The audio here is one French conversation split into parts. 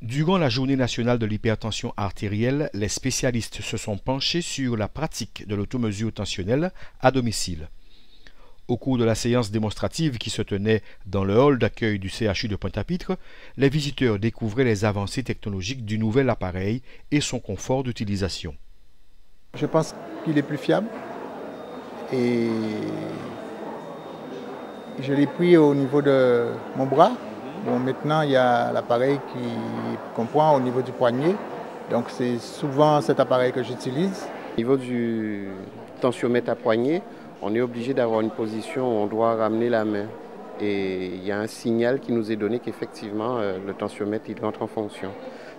Durant la journée nationale de l'hypertension artérielle, les spécialistes se sont penchés sur la pratique de l'automesure tensionnelle à domicile. Au cours de la séance démonstrative qui se tenait dans le hall d'accueil du CHU de Pointe-à-Pitre, les visiteurs découvraient les avancées technologiques du nouvel appareil et son confort d'utilisation. Je pense qu'il est plus fiable et je l'ai pris au niveau de mon bras. Bon, maintenant, il y a l'appareil qui comprend au niveau du poignet. Donc, c'est souvent cet appareil que j'utilise. Au niveau du tensiomètre à poignet, on est obligé d'avoir une position où on doit ramener la main. Et il y a un signal qui nous est donné qu'effectivement, le tensiomètre il entre en fonction.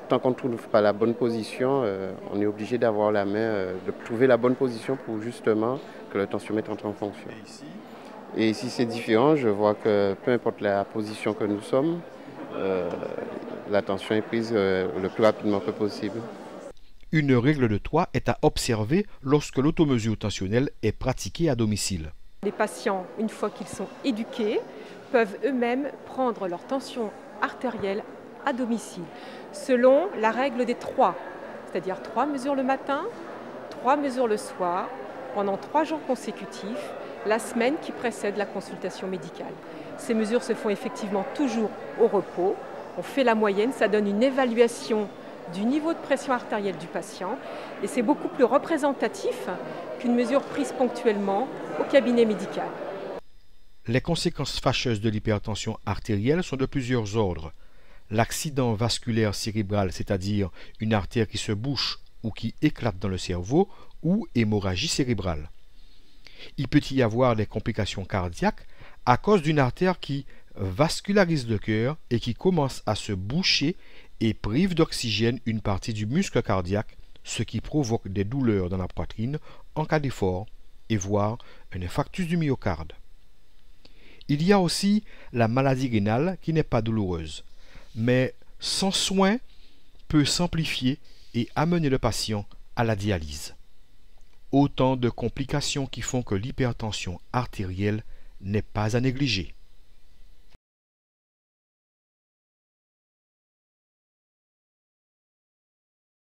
Tant qu'on ne trouve pas la bonne position, on est obligé d'avoir la main, de trouver la bonne position pour justement que le tensiomètre entre en fonction. Et ici c'est différent, je vois que peu importe la position que nous sommes, la tension est prise le plus rapidement que possible. Une règle de 3 est à observer lorsque l'automesure tensionnelle est pratiquée à domicile. Les patients, une fois qu'ils sont éduqués, peuvent eux-mêmes prendre leur tension artérielle à domicile, selon la règle des 3, c'est-à-dire 3 mesures le matin, 3 mesures le soir, pendant 3 jours consécutifs, la semaine qui précède la consultation médicale. Ces mesures se font effectivement toujours au repos. On fait la moyenne, ça donne une évaluation du niveau de pression artérielle du patient et c'est beaucoup plus représentatif qu'une mesure prise ponctuellement au cabinet médical. Les conséquences fâcheuses de l'hypertension artérielle sont de plusieurs ordres. L'accident vasculaire cérébral, c'est-à-dire une artère qui se bouche ou qui éclate dans le cerveau, ou hémorragie cérébrale. Il peut y avoir des complications cardiaques à cause d'une artère qui vascularise le cœur et qui commence à se boucher et prive d'oxygène une partie du muscle cardiaque, ce qui provoque des douleurs dans la poitrine en cas d'effort et voire un infarctus du myocarde. Il y a aussi la maladie rénale qui n'est pas douloureuse, mais sans soin peut s'amplifier et amener le patient à la dialyse. Autant de complications qui font que l'hypertension artérielle n'est pas à négliger.